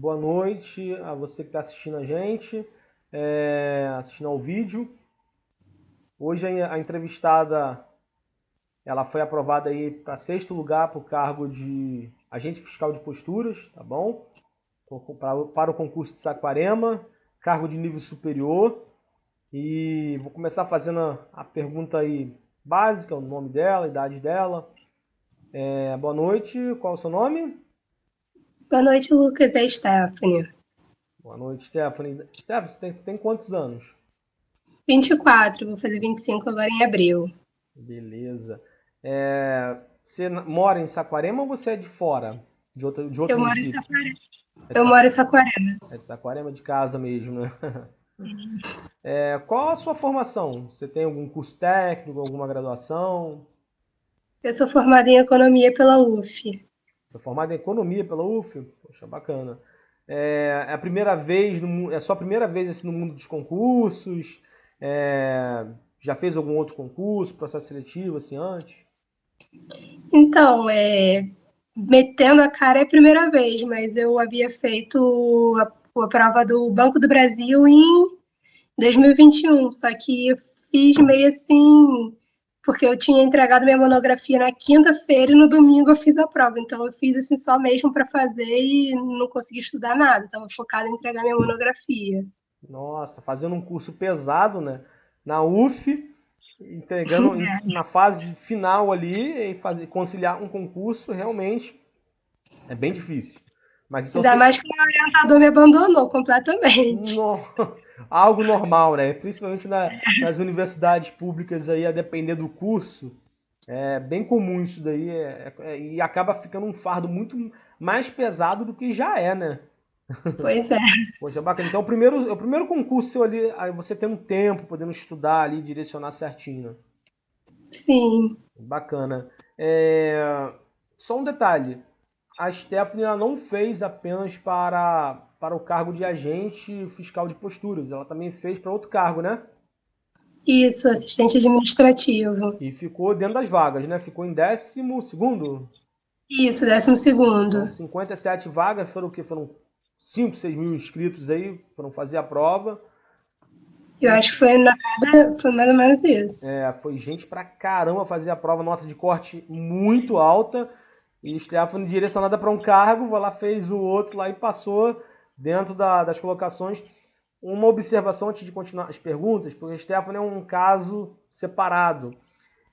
Boa noite a você que está assistindo a gente, assistindo ao vídeo. Hoje a entrevistada ela foi aprovada aí para sexto lugar para o cargo de agente fiscal de posturas, tá bom? Para o concurso de Saquarema, cargo de nível superior. E vou começar fazendo a pergunta aí básica, o nome dela, a idade dela. Boa noite, qual é o seu nome? Boa noite, Lucas. É Stephanie. Boa noite, Stephanie. Stephanie, você tem quantos anos? 24, vou fazer 25 agora em abril. Beleza. Você mora em Saquarema ou você é de fora? De outro Eu moro em município? Saquarema. É de, Eu moro em Saquarema. é de Saquarema de casa mesmo, né? Qual a sua formação? Você tem algum curso técnico, alguma graduação? Eu sou formada em economia pela UF. Você é formado em economia pela UF? Poxa, bacana. É a primeira vez é sua primeira vez assim, no mundo dos concursos? É, já fez algum outro concurso, processo seletivo assim antes? Então, metendo a cara é a primeira vez, mas eu havia feito a prova do Banco do Brasil em 2021, só que eu fiz meio assim, porque eu tinha entregado minha monografia na quinta-feira e no domingo eu fiz a prova. Então eu fiz assim só mesmo para fazer e não consegui estudar nada. Estava focada em entregar minha monografia. Nossa, fazendo um curso pesado, né? Na UF, entregando na fase final ali e conciliar um concurso realmente é bem difícil. Mas então Ainda mais que o meu orientador me abandonou completamente. no- algo normal, né? Principalmente nas universidades públicas aí, a depender do curso, é bem comum isso daí e acaba ficando um fardo muito mais pesado do que já é, né? Pois é, Poxa, bacana. Então, o primeiro concurso seu ali, aí você tem um tempo, podendo estudar ali, direcionar certinho, né? sim. Bacana. Só um detalhe. A Stephanie ela não fez apenas para o cargo de agente fiscal de posturas. Ela também fez para outro cargo, né? Isso, assistente administrativo. E ficou dentro das vagas, né? Ficou em 12º. Isso, 12º. São 57 vagas. Foram o quê? Foram 5, 6 mil inscritos aí. Foram fazer a prova. Eu E acho que foi na casa, foi mais ou menos isso. foi gente pra caramba fazer a prova, nota de corte muito alta. E Stephanie direcionada para um cargo, vai lá, fez o outro lá e passou dentro das colocações. Uma observação antes de continuar as perguntas, porque Stephanie é um caso separado.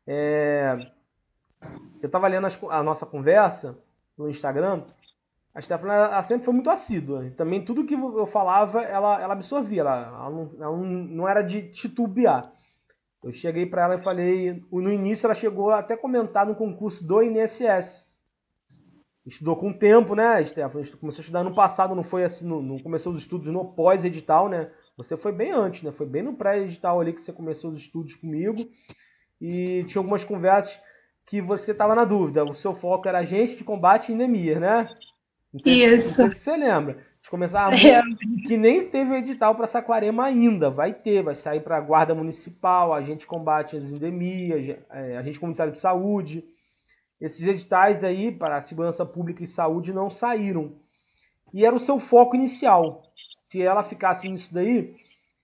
Eu estava lendo a nossa conversa no Instagram. A Stephanie ela sempre foi muito assídua. Também tudo que eu falava, ela absorvia. Ela não era de titubear. Eu cheguei para ela e falei, no início ela chegou até a comentar no concurso do INSS. Estudou com o tempo, né, Stephanie? Começou a estudar no passado, não foi assim, não começou os estudos no pós-edital, né? Você foi bem antes, né? Foi bem no pré-edital ali que você começou os estudos comigo. E tinha algumas conversas que você estava na dúvida. O seu foco era agente de combate e anemia, né? Não sei se, não Isso. sei se você lembra. De começar É, que nem teve edital para Saquarema ainda. Vai ter, vai sair para a Guarda Municipal, agente de combate às endemias, agente comunitário de saúde. Esses editais aí para a segurança pública e saúde não saíram. E era o seu foco inicial. Se ela ficasse nisso daí,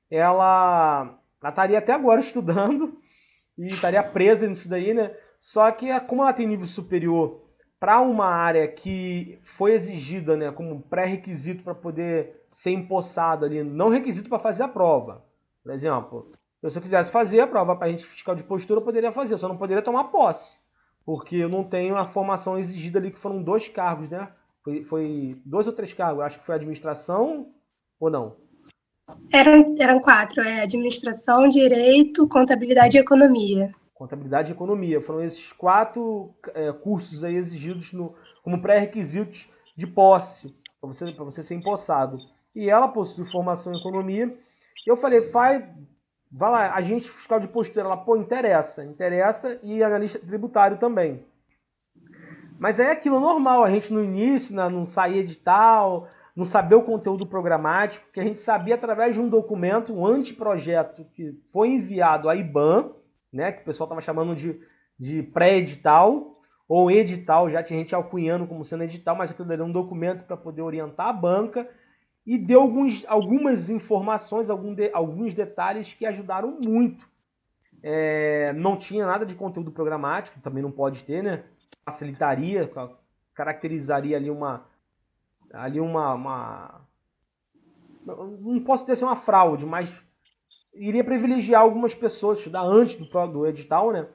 ela estaria até agora estudando e estaria presa nisso daí, né? Só que como ela tem nível superior para uma área que foi exigida, né, como pré-requisito para poder ser empossado ali, não requisito para fazer a prova. Por exemplo, se eu quisesse fazer a prova para agente fiscal de postura, eu poderia fazer, só não poderia tomar posse, porque eu não tenho a formação exigida ali, que foram 2 cargos, né? Foi 2 ou 3 cargos, acho que foi administração ou não? eram quatro, administração, direito, contabilidade e economia. Contabilidade e economia. Foram esses 4 cursos aí exigidos como pré-requisitos de posse, para você ser empossado. E ela possui formação em economia. E eu falei, vai lá, agente fiscal de postura. Ela, pô, interessa, e analista tributário também. Mas é aquilo normal, a gente no início, né, não saía edital, não sabia o conteúdo programático, que a gente sabia através de um documento, um anteprojeto que foi enviado à IBAN, né, que o pessoal estava chamando de pré-edital, ou edital, já tinha gente alcunhando como sendo edital, mas aquilo era um documento para poder orientar a banca, e deu algumas informações, alguns detalhes que ajudaram muito. Não tinha nada de conteúdo programático, também não pode ter, né? Facilitaria, caracterizaria ali não posso dizer assim uma fraude, mas iria privilegiar algumas pessoas, estudar antes do edital, né?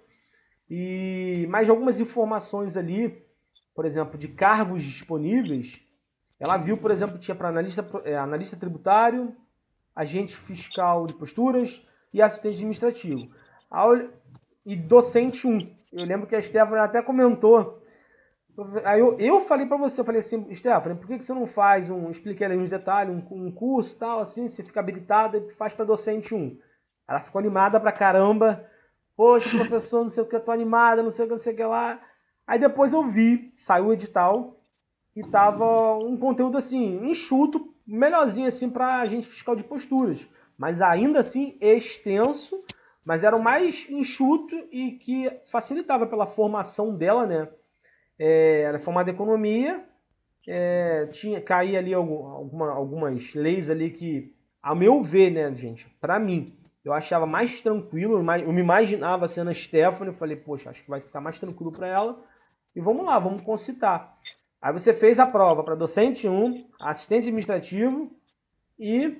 E mais algumas informações ali, por exemplo, de cargos disponíveis. Ela viu, por exemplo, tinha para analista tributário, agente fiscal de posturas e assistente administrativo. E docente 1. Eu lembro que a Stephanie até comentou. Aí eu falei para você, eu falei assim, Stephanie, por que você não faz expliquei ali uns detalhes, um curso tal, assim, você fica habilitada e faz para docente 1. Ela ficou animada pra caramba. Poxa, professor, não sei o que, eu tô animada, não sei o que, não sei o que lá. Aí depois eu vi, saiu o edital e tava um conteúdo assim, enxuto, melhorzinho assim pra agente fiscal de posturas. Mas ainda assim extenso, mas era o mais enxuto e que facilitava pela formação dela, né? Era formada em economia, caía ali algumas leis ali que, a meu ver, né, gente, pra mim, eu achava mais tranquilo, eu me imaginava sendo a Stephanie, eu falei, poxa, acho que vai ficar mais tranquilo para ela, e vamos lá, vamos concitar. Aí você fez a prova para docente 1, assistente administrativo e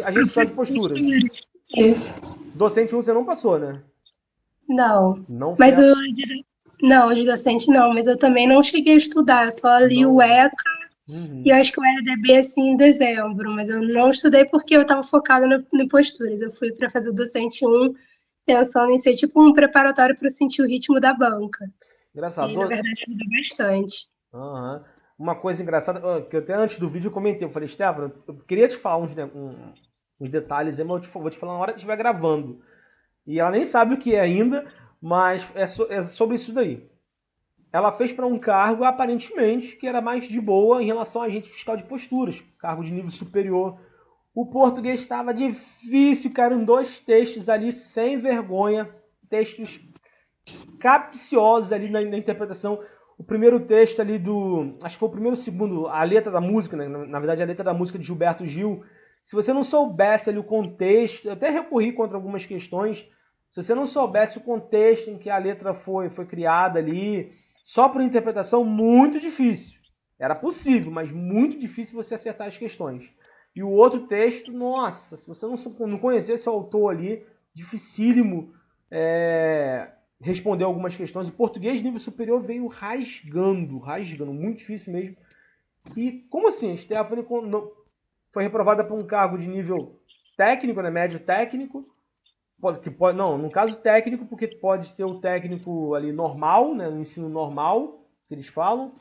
agente fiscal de posturas. Isso. Docente 1 você não passou, né? Não. Não foi Mas a... eu. Não, de docente não, mas eu também não cheguei a estudar, eu só li o Não. ECA e Uhum. eu acho que o EDB assim em dezembro, mas eu não estudei porque eu estava focada no posturas. Eu fui para fazer docente 1 pensando em ser tipo um preparatório para sentir o ritmo da banca. E na Engraçado. verdade ajuda bastante. Uhum. Uma coisa engraçada, que eu até antes do vídeo eu comentei, eu falei, Stefano, eu queria te falar uns detalhes, mas vou te falar na hora que estiver gravando. E ela nem sabe o que é ainda, mas é sobre isso daí. Ela fez para um cargo, aparentemente, que era mais de boa em relação a agente fiscal de posturas, cargo de nível superior. O português estava difícil, cara, em 2 textos ali, sem vergonha, textos capciosos ali na interpretação. O primeiro texto ali acho que foi o primeiro, segundo, a letra da música, né? Na verdade a letra da música de Gilberto Gil. Se você não soubesse ali o contexto, eu até recorri contra algumas questões, se você não soubesse o contexto em que a letra foi criada ali, só por interpretação, muito difícil. Era possível, mas muito difícil você acertar as questões. E o outro texto, nossa, se você não conhecesse o autor ali, dificílimo responder algumas questões. O português nível superior veio rasgando, muito difícil mesmo. E como assim? A Stephanie foi reprovada para um cargo de nível técnico, né, médio técnico, não, no caso técnico, porque pode ter o técnico ali normal, né, no ensino normal, que eles falam,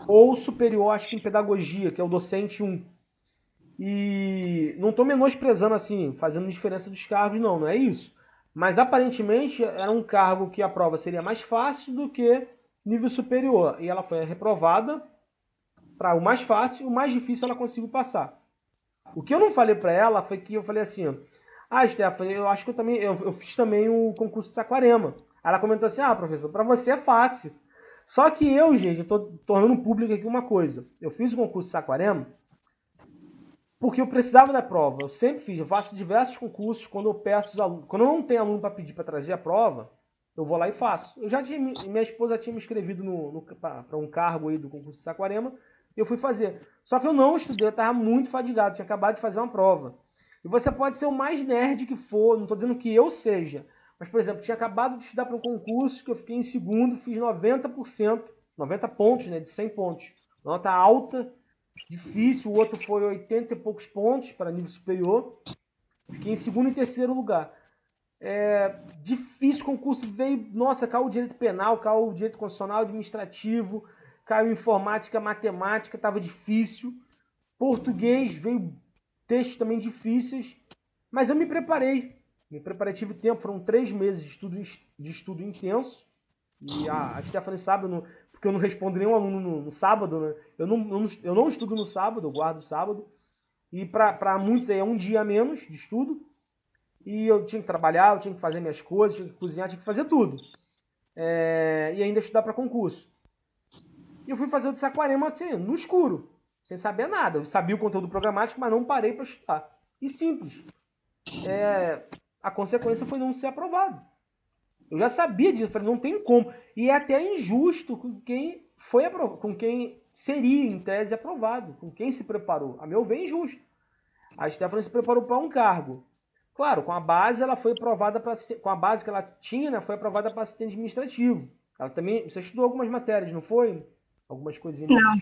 ou superior, acho que em pedagogia, que é o docente 1. E não estou menosprezando assim, fazendo diferença dos cargos, não é isso. Mas aparentemente era um cargo que a prova seria mais fácil do que nível superior. E ela foi reprovada para o mais fácil, o mais difícil ela conseguiu passar. O que eu não falei para ela foi que eu falei assim: Stephanie, eu acho que eu fiz também o concurso de Saquarema. Ela comentou assim: professor, para você é fácil. Só que eu, gente, eu tô tornando público aqui uma coisa. Eu fiz o concurso de Saquarema porque eu precisava da prova. Eu sempre fiz, eu faço diversos concursos quando eu peço os alunos. Quando eu não tenho aluno para pedir para trazer a prova, eu vou lá e faço. Minha esposa tinha me inscrevido para um cargo aí do concurso de Saquarema, e eu fui fazer. Só que eu não estudei, eu estava muito fadigado, tinha acabado de fazer uma prova. E você pode ser o mais nerd que for, não estou dizendo que eu seja, mas, por exemplo, tinha acabado de estudar para um concurso que eu fiquei em segundo, fiz 90%, 90 pontos, né, de 100 pontos. Nota alta, difícil, o outro foi 80 e poucos pontos para nível superior. Fiquei em segundo e terceiro lugar. Difícil, concurso veio, nossa, caiu o direito penal, caiu o direito constitucional, administrativo, caiu informática, matemática, estava difícil. Português, veio textos também difíceis, mas eu me preparei, tive tempo, foram 3 meses de estudo intenso, e a Stephanie sabe, porque eu não respondo nenhum aluno no sábado, né? Eu não estudo no sábado, eu guardo o sábado. E para muitos aí é um dia a menos de estudo. E eu tinha que trabalhar, eu tinha que fazer minhas coisas, tinha que cozinhar, tinha que fazer tudo. e ainda estudar para concurso. E eu fui fazer o de Saquarema assim, no escuro, sem saber nada. Eu sabia o conteúdo programático, mas não parei para estudar. E simples. A consequência foi não ser aprovado. Eu já sabia disso, falei, não tem como. E é até injusto com quem foi aprovado, com quem seria, em tese, aprovado, com quem se preparou. A meu ver, é injusto. A Stephanie se preparou para um cargo. Claro, com a base ela foi aprovada para com a base que ela tinha, né, foi aprovada para assistente administrativo. Ela também, você estudou algumas matérias, não foi? Algumas coisinhas de Não,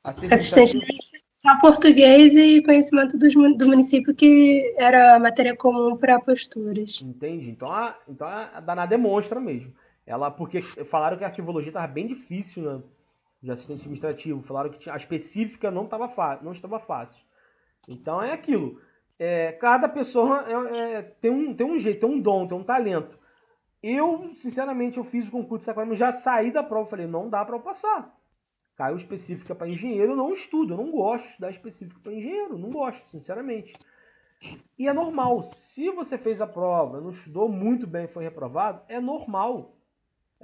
assistente assistente administrativo. administrativo, só português e conhecimento do município, que era matéria comum para posturas. Entende? Então a danada demonstra mesmo. Ela, porque falaram que a arquivologia estava bem difícil, né, de assistente administrativo. Falaram que a específica não estava fácil. Então é aquilo. Cada pessoa tem um jeito, tem um dom, tem um talento. Eu, sinceramente, eu fiz o concurso de Saquarema, já saí da prova, falei, não dá para eu passar. Caiu específica para engenheiro, eu não estudo, eu não gosto de estudar específica para engenheiro, não gosto, sinceramente. E é normal, se você fez a prova, não estudou muito bem e foi reprovado, é normal.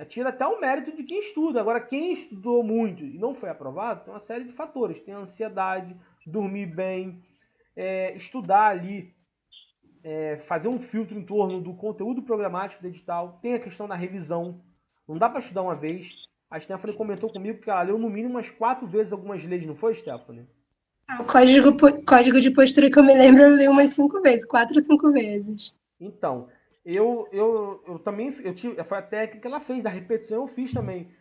Tira até o mérito de quem estuda. Agora, quem estudou muito e não foi aprovado, tem uma série de fatores. Tem ansiedade, dormir bem, estudar ali, fazer um filtro em torno do conteúdo programático do edital. Tem a questão da revisão. Não dá para estudar uma vez. A Stephanie comentou comigo que ela leu no mínimo umas 4 vezes algumas leis, não foi, Stephanie? O código de postura que eu me lembro, eu li umas 5 vezes, 4 ou 5 vezes. Então, eu também foi a técnica que ela fez, da repetição eu fiz também.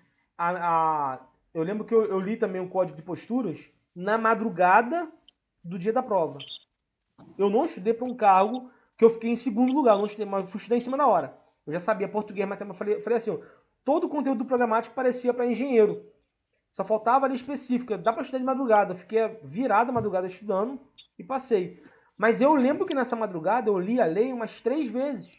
Eu lembro que eu li também o código de posturas na madrugada do dia da prova. Eu não estudei para um cargo que eu fiquei em segundo lugar, eu não estudei, mas eu fui estudar em cima da hora. Eu já sabia português, matemática, falei assim, todo o conteúdo programático parecia para engenheiro. Só faltava ali específica, dá para estudar de madrugada. Eu fiquei virado a madrugada estudando e passei. Mas eu lembro que nessa madrugada eu li a lei umas 3 vezes.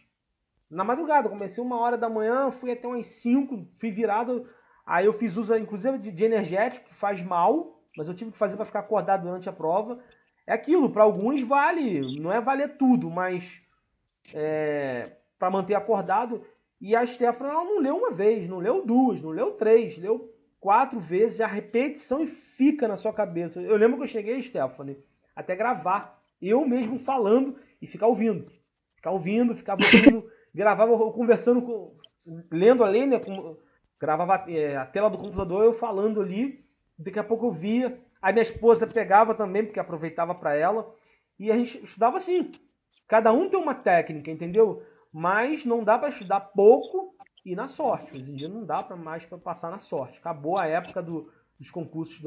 Na madrugada, comecei 1 hora da manhã, fui até umas 5, fui virado. Aí eu fiz uso, inclusive, de energético, que faz mal, mas eu tive que fazer para ficar acordado durante a prova. É aquilo, para alguns vale, não é valer tudo, mas para manter acordado. E a Stephanie ela não leu uma vez, não leu duas, não leu três, leu 4 vezes, a repetição e fica na sua cabeça. Eu lembro que eu cheguei, Stephanie, até gravar, eu mesmo falando e ficar ouvindo. Ficar ouvindo, ficava ouvindo, gravava conversando, lendo ali, né? Gravava a tela do computador, eu falando ali, daqui a pouco eu via. A minha esposa pegava também, porque aproveitava para ela, e a gente estudava assim. Cada um tem uma técnica, entendeu? Mas não dá para estudar pouco e na sorte. Hoje em dia não dá mais para passar na sorte. Acabou a época dos concursos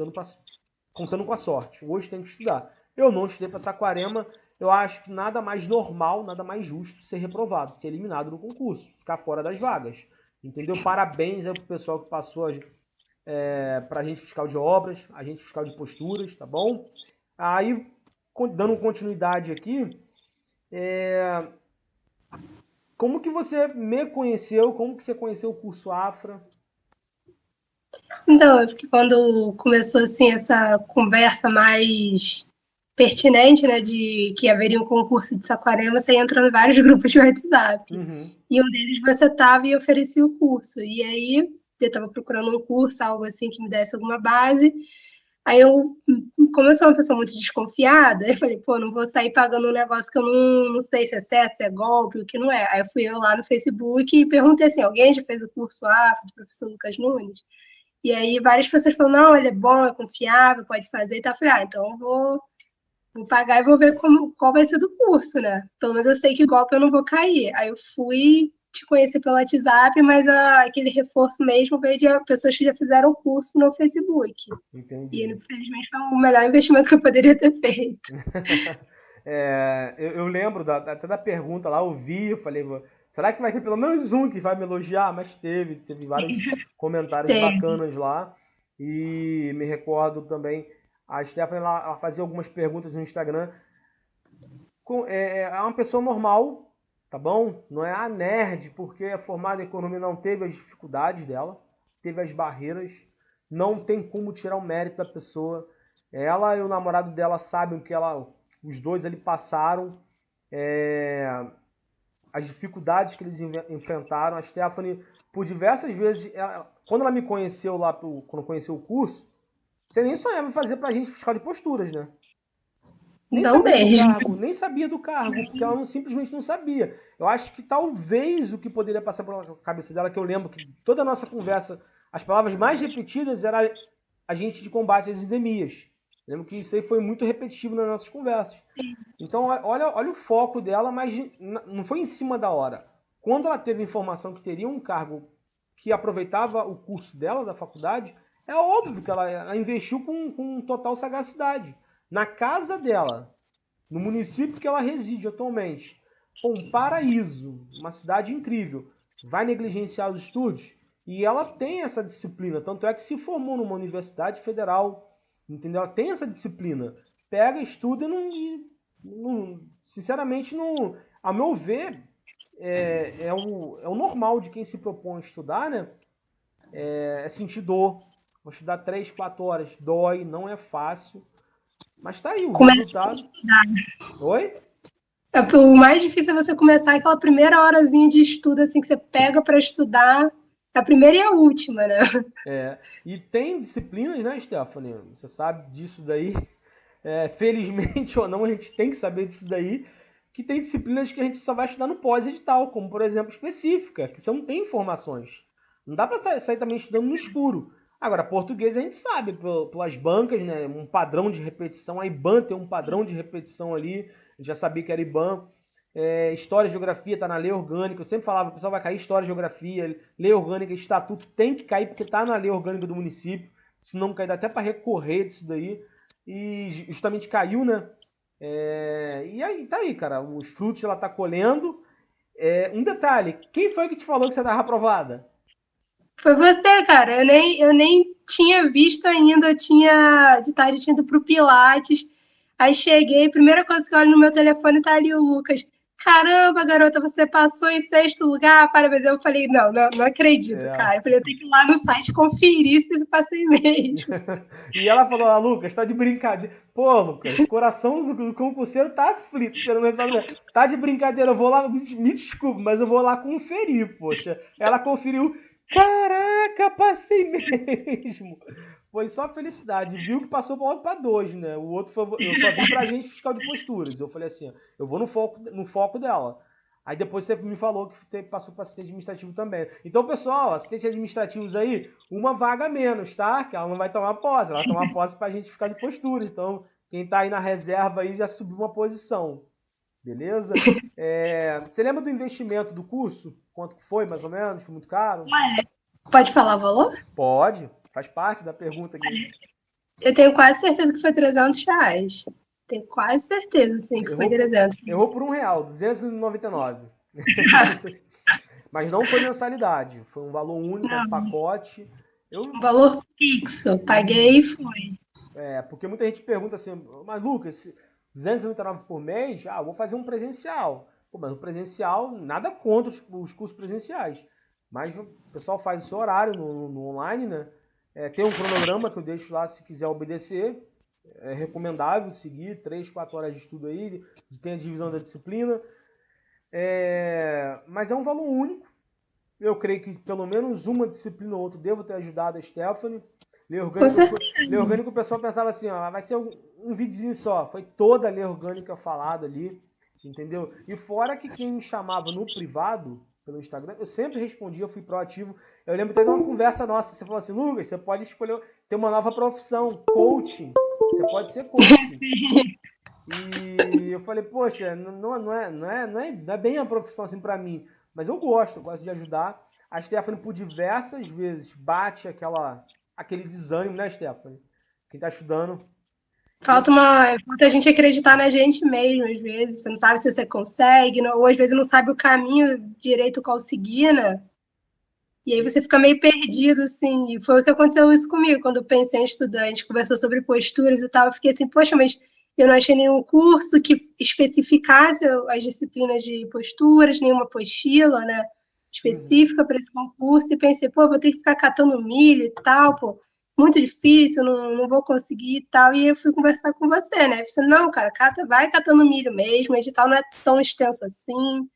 contando com a sorte. Hoje tem que estudar. Eu não estudei para Saquarema. Eu acho que nada mais normal, nada mais justo ser reprovado, ser eliminado no concurso, ficar fora das vagas. Entendeu? Parabéns aí pro pessoal que passou para agente fiscal de obras, agente fiscal de posturas, tá bom? Aí, dando continuidade aqui, como que você me conheceu? Como que você conheceu o curso Afra? Então, é porque quando começou assim essa conversa mais pertinente, né, de que haveria um concurso de Saquarema, você entrou em vários grupos de WhatsApp. Uhum. E um deles você estava e oferecia o curso. E aí eu estava procurando um curso, algo assim que me desse alguma base. Aí eu, como eu sou uma pessoa muito desconfiada, eu falei, pô, não vou sair pagando um negócio que eu não sei se é certo, se é golpe, o que não é. Aí eu fui lá no Facebook e perguntei assim, alguém já fez o curso AFA do professor Lucas Nunes? E aí várias pessoas falaram, não, ele é bom, é confiável, pode fazer e tal. Eu falei, então eu vou pagar e vou ver qual vai ser do curso, né? Pelo menos eu sei que golpe eu não vou cair. Aí eu fui te conhecer pelo WhatsApp, mas aquele reforço mesmo veio de pessoas que já fizeram o curso no Facebook. E Entendi. infelizmente foi o melhor investimento que eu poderia ter feito. Eu lembro até da pergunta lá, eu vi, eu falei, será que vai ter pelo menos um que vai me elogiar? Mas teve vários comentários Teve. bacanas lá. E me recordo também, a Stephanie ela fazia algumas perguntas no Instagram. É uma pessoa normal, tá bom? Não é a nerd, porque é formada em economia, não teve as dificuldades dela, teve as barreiras, não tem como tirar o mérito da pessoa. Ela e o namorado dela sabem o que os dois ali passaram, as dificuldades que eles enfrentaram. A Stephanie por diversas vezes, quando ela me conheceu lá, quando conheceu o curso, você nem sonhava em fazer pra gente fiscal de posturas, né? Nem Não sabia do mesmo. cargo, nem sabia do cargo, porque ela simplesmente não sabia. Eu acho que talvez o que poderia passar pela cabeça dela, que eu lembro que toda a nossa conversa, as palavras mais repetidas era agente de combate às endemias. Eu lembro que isso aí foi muito repetitivo nas nossas conversas. Então, olha o foco dela, mas não foi em cima da hora. Quando ela teve informação que teria um cargo que aproveitava o curso dela, da faculdade, é óbvio que ela investiu com total sagacidade. Na casa dela, no município que ela reside atualmente. Pô, um paraíso, uma cidade incrível. Vai negligenciar os estudos? E ela tem essa disciplina, tanto é que se formou numa universidade federal, entendeu? Ela tem essa disciplina. Pega, estuda sinceramente, não, a meu ver, é o normal de quem se propõe a estudar, né? É sentir dor. Vou estudar 3, 4 horas. Dói, não é fácil. Mas tá aí o Começa a resultado. estudar. Oi? O mais difícil é você começar aquela primeira horazinha de estudo, assim, que você pega para estudar, a primeira e a última, né? E tem disciplinas, né, Stephanie? Você sabe disso daí. Felizmente ou não, a gente tem que saber disso daí. Que tem disciplinas que a gente só vai estudar no pós-edital, como, por exemplo, específica, que você não tem informações. Não dá para sair também estudando no escuro. Agora, português a gente sabe, pelas bancas, né? Um padrão de repetição. A IBAN tem um padrão de repetição ali. A gente já sabia que era IBAN. História e Geografia está na lei orgânica. Eu sempre falava, o pessoal vai cair História e Geografia, lei orgânica, estatuto tem que cair porque está na lei orgânica do município. Se não cair, dá até para recorrer disso daí. E justamente caiu, né? E aí tá aí, cara. Os frutos ela tá colhendo. Um detalhe, quem foi que te falou que você estava aprovada? Foi você, cara. Eu nem tinha visto ainda, eu tinha de tarde tinha ido pro Pilates. Aí cheguei, primeira coisa que eu olho no meu telefone tá ali o Lucas. Caramba, garota, você passou em sexto lugar, parabéns. Eu falei, não acredito, É. cara. Eu falei, eu tenho que ir lá no site conferir se eu passei mesmo. E ela falou, Lucas, tá de brincadeira. Pô, Lucas, o coração do concurseiro tá aflito, esperando essa mulher. Tá de brincadeira, eu vou lá, me desculpe, mas eu vou lá conferir, poxa. Ela conferiu, caraca, passei mesmo. Foi só felicidade. Viu que passou para dois, né? O outro foi, eu só vim pra gente fiscal de posturas. Eu falei assim, eu vou no foco dela. Aí depois você me falou que passou para assistente administrativo também. Então, pessoal, assistentes administrativos aí, uma vaga menos, tá? Que ela não vai tomar posse, ela vai tomar posse pra gente ficar de posturas. Então, quem tá aí na reserva aí já subiu uma posição. Beleza? Você lembra do investimento do curso? Quanto que foi, mais ou menos? Foi muito caro? Pode falar o valor? Pode, faz parte da pergunta aqui. Eu tenho quase certeza que foi R$ 300. Tenho quase certeza, sim, que foi Errou 300. errou por R$ 1, 299. Mas não foi mensalidade, foi um valor único, um Não, pacote. um Eu, valor fixo. Paguei e isso. foi. Porque muita gente pergunta assim, mas Lucas, 299 por mês, eu vou fazer um presencial. Pô, mas o presencial, nada contra os cursos presenciais. Mas o pessoal faz o seu horário no online, né? Tem um cronograma que eu deixo lá se quiser obedecer. É recomendável seguir 3, 4 horas de estudo aí, tem a divisão da disciplina. Mas é um valor único. Eu creio que pelo menos uma disciplina ou outra devo ter ajudado a Stephanie. Lei Com orgânica, certeza. lei orgânica o pessoal pensava assim, vai ser um videozinho só. Foi toda a lei orgânica falada ali, entendeu? E fora que quem me chamava no privado, pelo Instagram, eu sempre respondia, eu fui proativo. Eu lembro de uma conversa nossa, você falou assim, Lucas, você pode escolher, ter uma nova profissão, coaching. Você pode ser coaching. E eu falei, poxa, não é bem a profissão assim pra mim, mas eu gosto de ajudar. A Stephanie, por diversas vezes, bate aquele desânimo, né, Stephanie? Quem tá estudando. Falta a gente acreditar na gente mesmo, às vezes. Você não sabe se você consegue, ou às vezes não sabe o caminho direito qual seguir, né? E aí você fica meio perdido, assim. E foi o que aconteceu isso comigo, quando eu pensei em estudar. A gente conversou sobre posturas e tal. Eu fiquei assim, poxa, mas eu não achei nenhum curso que especificasse as disciplinas de posturas, nenhuma apostila, né? Uhum. Específica para esse concurso. E pensei, pô, vou ter que ficar catando milho e tal, pô. Muito difícil, não vou conseguir e tal. E eu fui conversar com você, né? Você, não, cara, vai catando milho mesmo, o edital não é tão extenso assim.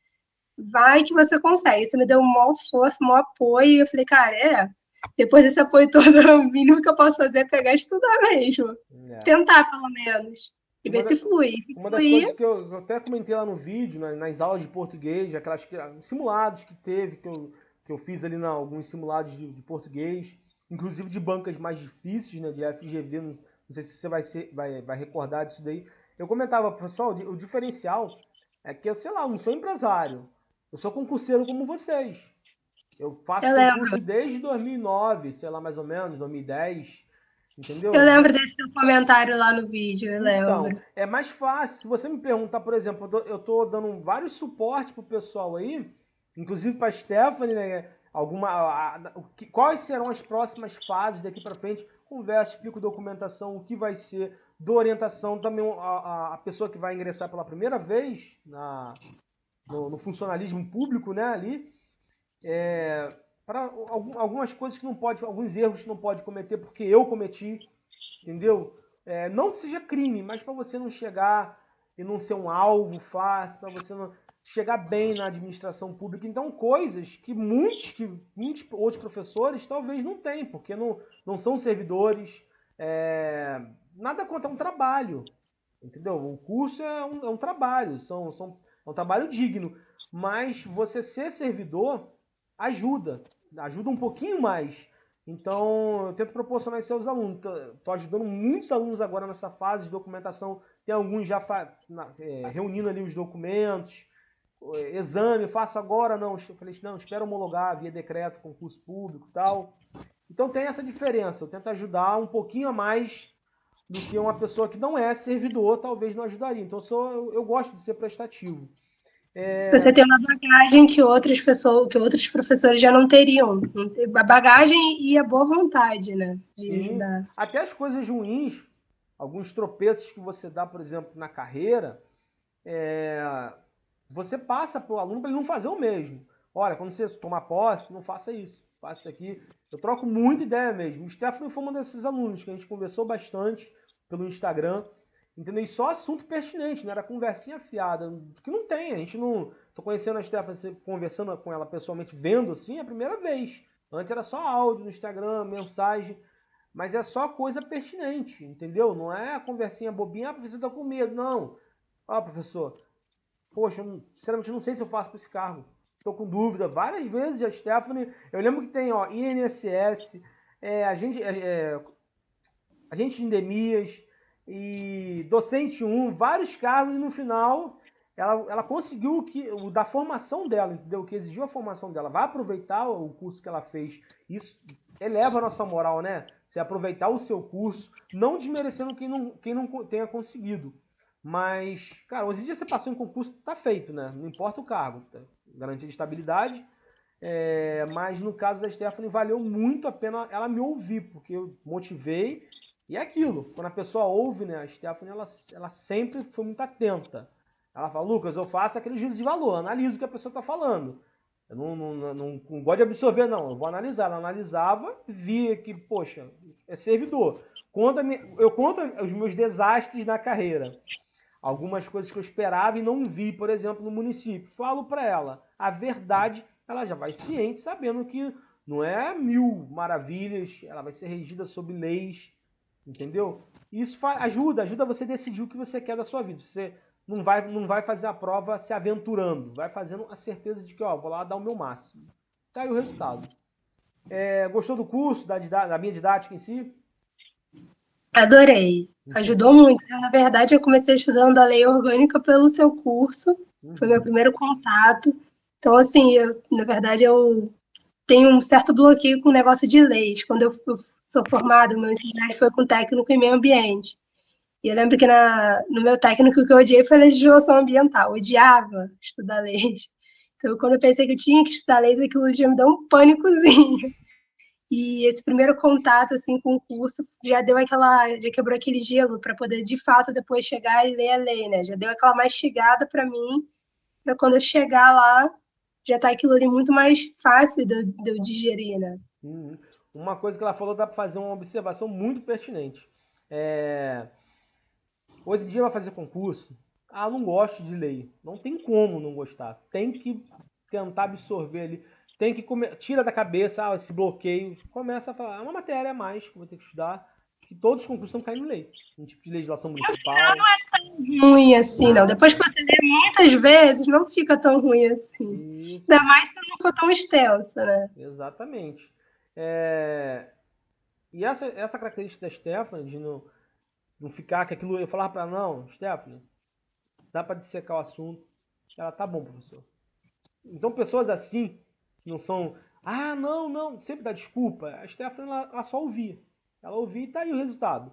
vai que você consegue. Você me deu maior força, maior apoio, e eu falei, cara, depois desse apoio todo, o mínimo que eu posso fazer é pegar e estudar mesmo. É. Tentar, pelo menos. E ver Uma, se da- flui. Se uma das coisas fluir, que eu até comentei lá no vídeo, nas aulas de português, simulados que teve, que eu fiz ali alguns simulados de português, inclusive de bancas mais difíceis, né, de FGV, não sei se você vai recordar disso daí. Eu comentava, pessoal, o diferencial é que eu, sei lá, eu não sou empresário, eu sou concurseiro como vocês. Eu faço eu lembro. concurso desde 2009, sei lá, mais ou menos, 2010, Eu entendeu? lembro desse seu comentário lá no vídeo, eu Então, lembro. é mais fácil. Se você me perguntar, por exemplo, eu tô dando vários suportes pro pessoal aí, inclusive para Stephanie, né? Quais serão as próximas fases daqui para frente? Conversa, explico documentação, o que vai ser, dou orientação também a pessoa que vai ingressar pela primeira vez no funcionalismo público, né? Ali, para algumas coisas que não pode, alguns erros que não pode cometer, porque eu cometi, entendeu? Não que seja crime, mas para você não chegar e não ser um alvo fácil, para você não chegar bem na administração pública. Então, coisas que muitos outros professores talvez não tenham, porque não são servidores. Nada contra, é um trabalho, entendeu? O curso é um trabalho, é um trabalho digno, mas você ser servidor ajuda um pouquinho mais. Então, eu tento proporcionar isso aos alunos. Estou ajudando muitos alunos agora nessa fase de documentação. Tem alguns já reunindo ali os documentos, exame, faço agora, não. Eu falei, não, espera homologar via decreto, concurso público e tal. Então tem essa diferença. Eu tento ajudar um pouquinho a mais do que uma pessoa que não é servidor, talvez não ajudaria. Então eu gosto de ser prestativo. Você tem uma bagagem que outras pessoas, que outros professores já não teriam. A bagagem e a boa vontade, né? De Sim, ajudar. até as coisas ruins, alguns tropeços que você dá, por exemplo, na carreira, você passa para o aluno para ele não fazer o mesmo. Olha, quando você tomar posse, não faça isso, faça isso aqui. Eu troco muita ideia mesmo. O Stefano foi um desses alunos que a gente conversou bastante pelo Instagram, entendeu? E só assunto pertinente, né? Era conversinha fiada, que não tem. A gente não. Tô conhecendo a Stephanie, conversando com ela pessoalmente, vendo assim, é a primeira vez. Antes era só áudio no Instagram, mensagem. Mas é só coisa pertinente, entendeu? Não é a conversinha bobinha, ah, professor, tá com medo. Não. Ah, professor, poxa, sinceramente não sei se eu faço para esse cargo. Estou com dúvida. Várias vezes a Stephanie, eu lembro que tem INSS, agente de endemias e docente 1, vários cargos e no final ela conseguiu o da formação dela, entendeu? O que exigiu a formação dela. Vai aproveitar o curso que ela fez. Isso eleva a nossa moral, né? Se aproveitar o seu curso, não desmerecendo quem não tenha conseguido. Mas, cara, hoje em dia você passou em concurso, tá feito, né? Não importa o cargo. Tá? Garantia de estabilidade. Mas no caso da Stephanie, valeu muito a pena ela me ouvir, porque eu motivei. E é aquilo, quando a pessoa ouve, né? A Stephanie, ela sempre foi muito atenta. Ela fala, Lucas, eu faço aquele juízo de valor, analiso o que a pessoa está falando. Eu não gosto de absorver, não. Eu vou analisar. Ela analisava, via que, poxa, é servidor. Eu conto os meus desastres na carreira. Algumas coisas que eu esperava e não vi, por exemplo, no município. Falo para ela a verdade, ela já vai ciente, sabendo que não é mil maravilhas, ela vai ser regida sob leis, entendeu? Isso ajuda você a decidir o que você quer da sua vida. Você não vai fazer a prova se aventurando, vai fazendo a certeza de que, ó, vou lá dar o meu máximo. Tá aí o resultado. Gostou do curso, da minha didática em si? Adorei. Ajudou muito. Na verdade, eu comecei estudando a lei orgânica pelo seu curso. Foi meu Uhum. primeiro contato. Então, assim, na verdade, eu tenho um certo bloqueio com o negócio de leis. Quando eu sou formada, meu ensino médio foi com técnico em meio ambiente. E eu lembro que no meu técnico o que eu odiei foi legislação ambiental. Eu odiava estudar leis. Então, quando eu pensei que eu tinha que estudar leis, aquilo já me deu um pânicozinho. E esse primeiro contato assim com o curso já quebrou aquele gelo para poder de fato depois chegar e ler a lei, né? Já deu aquela mastigada para mim, para quando eu chegar lá já tá aquilo ali muito mais fácil de eu digerir, né? Uhum. Uma coisa que ela falou dá para fazer uma observação muito pertinente. É, Hoje em dia vai fazer concurso. Ah, não gosto de lei. Não tem como não gostar. Tem que tentar absorver ali. Tem que tira da cabeça esse bloqueio. Começa a falar, é uma matéria a mais que eu vou ter que estudar. Que todos os concursos estão caindo em lei. Um tipo de legislação municipal. Ruim assim, não. Depois que Nada. você lê muitas vezes, não fica tão ruim assim. Ainda Isso. mais se não for tão extenso, né? Exatamente. É, e essa característica da Stephanie, de não ficar com aquilo, eu falava para ela, não, Stephanie, dá para dissecar o assunto. Ela, tá bom, professor. Então, pessoas assim, que não são, ah, não, não, sempre dá desculpa. A Stephanie, ela só ouvia. Ela ouvia e tá aí o resultado.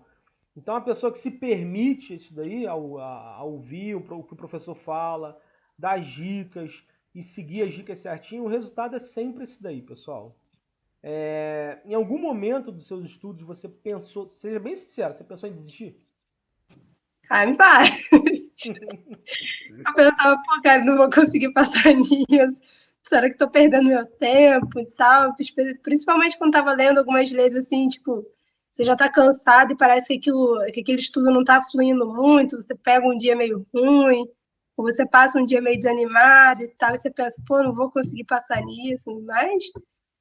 Então, a pessoa que se permite isso daí, a ouvir o que o professor fala, dar as dicas e seguir as dicas certinho, o resultado é sempre esse daí, pessoal. Em algum momento dos seus estudos você pensou, seja bem sincero, você pensou em desistir? Aí me vai. Eu pensava, pô, cara, não vou conseguir passar nisso. Será que tô perdendo meu tempo e tal? Principalmente quando tava lendo algumas leis assim, tipo, você já tá cansado e parece que aquele estudo não tá fluindo muito, você pega um dia meio ruim, ou você passa um dia meio desanimado e tal, e você pensa, pô, não vou conseguir passar nisso, mas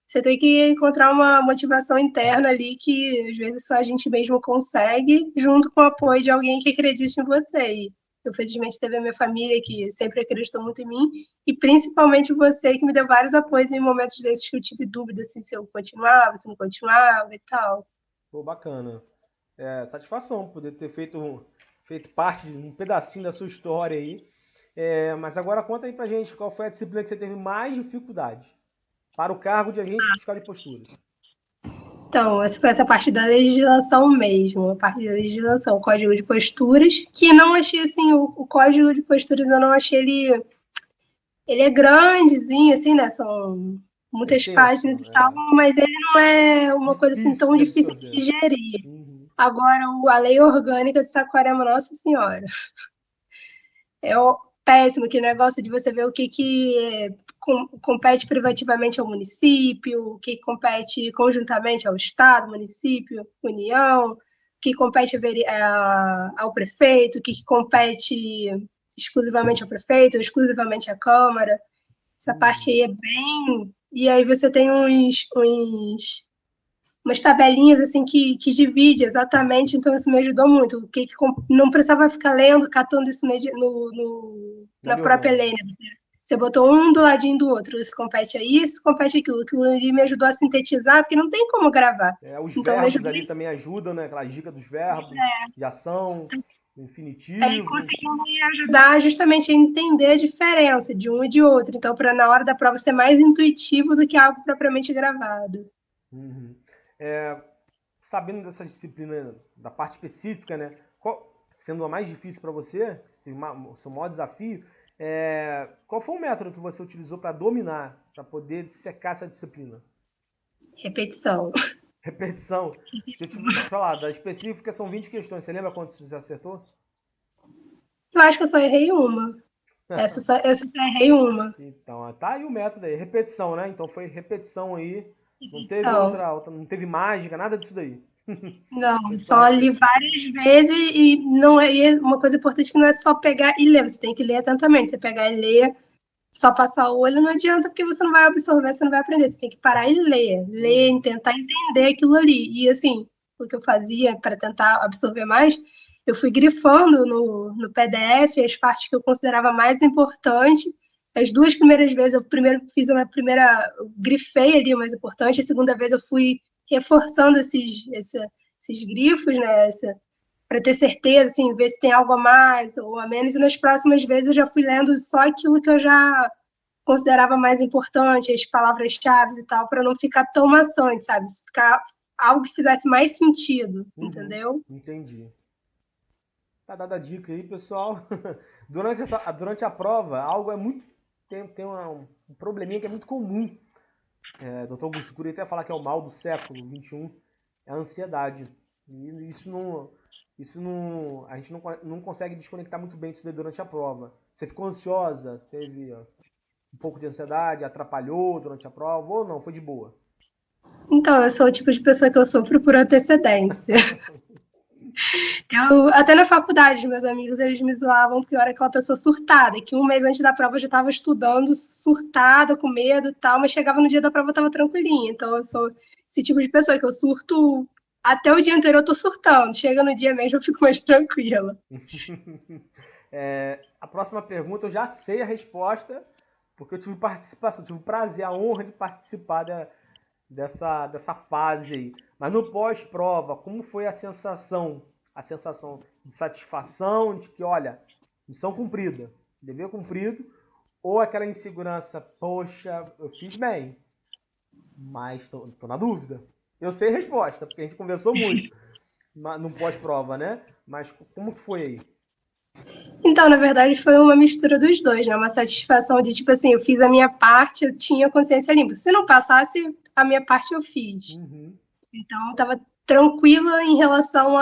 você tem que encontrar uma motivação interna ali que às vezes só a gente mesmo consegue, junto com o apoio de alguém que acredite em você. E eu, felizmente, teve a minha família que sempre acreditou muito em mim, e principalmente você que me deu vários apoios em momentos desses que eu tive dúvida assim, se eu continuava, se não continuava e tal. Pô, bacana. Satisfação poder ter feito parte de um pedacinho da sua história aí. Mas agora conta aí pra gente qual foi a disciplina que você teve mais dificuldade para o cargo de agente fiscal de posturas. Então, essa foi essa parte da legislação mesmo, a parte da legislação, o código de posturas, que não achei assim, o código de posturas eu não achei ele é grandezinho, assim, né? São muitas páginas Extenso, e tal, mas ele não é uma coisa assim difícil tão de difícil de absorver. digerir. Uhum. Agora, a lei orgânica de Saquarema, Nossa Senhora, é péssimo aquele negócio de você ver o que compete privativamente ao município, o que compete conjuntamente ao Estado, município, União, o que compete ao prefeito, o que compete exclusivamente ao prefeito, exclusivamente à Câmara. Essa parte Uhum. aí é bem. E aí você tem umas tabelinhas assim que divide exatamente, então isso me ajudou muito. O que não precisava ficar lendo, catando isso Na na lei própria orgânica. lei, né? Você botou um do ladinho do outro, isso compete a isso, compete aquilo. Aquilo ali me ajudou a sintetizar, porque não tem como gravar. Os Então me verbos ajudou ali também ajudam, né? Aquela dica dos verbos, de ação, aí infinitivo. conseguiu me ajudar justamente a entender a diferença de um e de outro. Então, para na hora da prova ser mais intuitivo do que algo propriamente gravado. Uhum. É, sabendo dessa disciplina, da parte específica, né? Sendo a mais difícil para você, o seu maior desafio, qual foi o método que você utilizou para dominar, para poder dissecar essa disciplina? Repetição. Repetição. Deixa eu te falar, da específica são 20 questões. Você lembra quantas você acertou? Eu acho que eu só errei uma. Essa só errei uma. Então, tá aí o método aí, repetição, né? Então foi repetição aí, não teve Repetição. não teve mágica, nada disso daí. Não, Foi só só li repetir. várias vezes e não é e uma coisa importante que não é só pegar e ler, você tem que ler atentamente. Você pegar e ler, só passar o olho não adianta porque você não vai absorver, você não vai aprender. Você tem que parar e ler, Uhum. tentar entender aquilo ali. E assim, o que eu fazia para tentar absorver mais, eu fui grifando no PDF as partes que eu considerava mais importante. As duas primeiras vezes, eu primeiro fiz uma primeira, eu grifei ali o mais importante, a segunda vez eu fui reforçando esses grifos, né? Para ter certeza, assim, ver se tem algo a mais ou a menos. E nas próximas vezes eu já fui lendo só aquilo que eu já considerava mais importante, as palavras-chave e tal, para não ficar tão maçante, sabe? Se ficar algo que fizesse mais sentido, Uhum. entendeu? Entendi. Tá dada a dica aí, pessoal. Durante a prova, algo é muito. Tem um probleminha que é muito comum. Dr. Augusto Cury até falar que é o mal do século XXI, é a ansiedade. E a gente não consegue desconectar muito bem disso daí durante a prova. Você ficou ansiosa, teve um pouco de ansiedade, atrapalhou durante a prova, ou não, foi de boa? Então, eu sou o tipo de pessoa que eu sofro por antecedência. Até na faculdade, meus amigos, eles me zoavam porque eu era aquela pessoa surtada, que um mês antes da prova eu já estava estudando, surtada, com medo e tal, mas chegava no dia da prova eu estava tranquilinha. Então eu sou esse tipo de pessoa que eu surto até o dia anterior eu tô surtando. Chega no dia mesmo eu fico mais tranquila. A próxima pergunta eu já sei a resposta, porque eu tive participação, tive o prazer, a honra de participar dessa fase aí. Mas no pós-prova, como foi a sensação? A sensação de satisfação, de que, olha, missão cumprida, dever cumprido, ou aquela insegurança, poxa, eu fiz bem, mas tô na dúvida. Eu sei a resposta, porque a gente conversou muito no pós-prova, né? Mas como que foi aí? Então, na verdade, foi uma mistura dos dois, né? Uma satisfação de, tipo assim, eu fiz a minha parte, eu tinha consciência limpa. Se não passasse, a minha parte eu fiz. Uhum. Então, eu estava tranquila em relação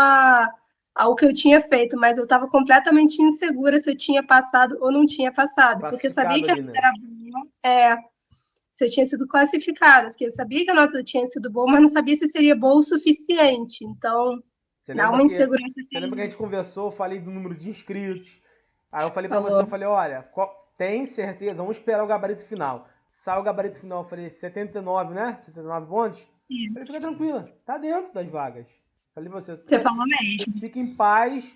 ao que eu tinha feito, mas eu estava completamente insegura se eu tinha passado ou não tinha passado, porque eu sabia Classificado que a ali, nota né? era boa, se eu tinha sido classificada, porque eu sabia que a nota tinha sido boa, mas não sabia se seria boa o suficiente. Então, Você dá lembra uma que, insegurança você lembra que a assim. gente conversou, eu falei do número de inscritos. Aí eu falei pra você, Falou. eu falei, olha, tem certeza, vamos esperar o gabarito final. Sai o gabarito final, eu falei 79, né? 79 pontos. Eu falei, fica tranquila, tá dentro das vagas. Falei pra você, Você falou mesmo. fica em paz.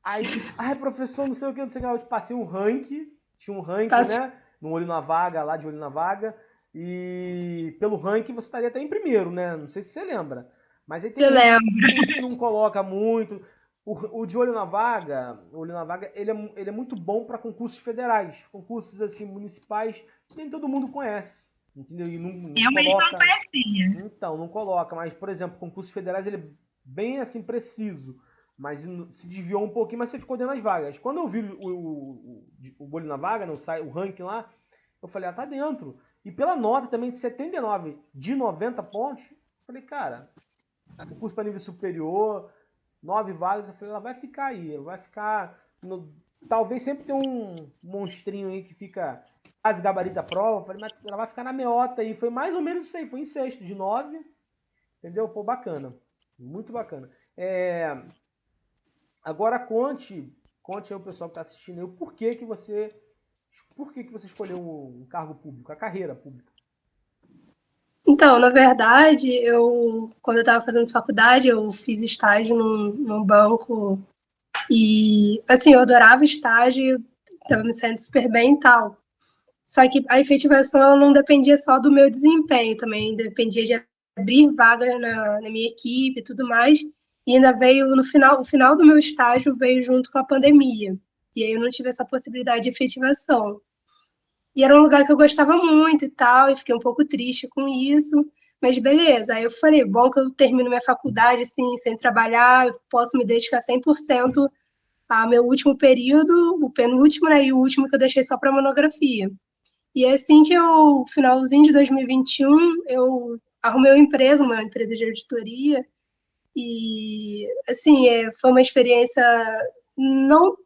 Aí, ai, professor, não sei o que, não sei o que. Eu te passei um ranking, tinha um ranking, Passo né? No olho na vaga, lá de olho na vaga. E pelo ranking você estaria até em primeiro, né? Não sei se você lembra. Mas aí tem eu lembro. uns que não coloca muito. O de olho na vaga, ele é muito bom para concursos federais. Concursos assim municipais, nem todo mundo conhece. Entendeu? E não Eu mesma não coloca. conhecia. Então, não coloca. Mas, por exemplo, concursos federais, ele é bem assim preciso. Mas se desviou um pouquinho, mas você ficou dentro das vagas. Quando eu vi o olho na vaga, não sai o ranking lá, eu falei, tá dentro. E pela nota também, 79 de 90 pontos, eu falei, cara, concurso para nível superior, 9 vagas, eu falei, ela vai ficar aí, ela vai ficar. Talvez sempre tem um monstrinho aí que fica quase gabarita a prova, eu falei, mas ela vai ficar na meota aí. Foi mais ou menos isso aí, foi em sexto, de 9, entendeu? Pô, bacana. Muito bacana. Agora conte aí o pessoal que está assistindo aí o por que você escolheu um cargo público, a carreira pública. Então, na verdade, quando eu estava fazendo faculdade, eu fiz estágio num banco e, assim, eu adorava estágio, estava me saindo super bem e tal. Só que a efetivação ela não dependia só do meu desempenho, também dependia de abrir vaga na minha equipe e tudo mais. E ainda veio no final, o final do meu estágio veio junto com a pandemia. E aí eu não tive essa possibilidade de efetivação. E era um lugar que eu gostava muito e tal, e fiquei um pouco triste com isso. Mas beleza, aí eu falei, bom que eu termino minha faculdade, assim, sem trabalhar, eu posso me dedicar 100% ao meu último período, o penúltimo, né, e o último que eu deixei só para monografia. E é assim que eu, finalzinho de 2021, eu arrumei um emprego numa empresa de auditoria, e, assim, foi uma experiência não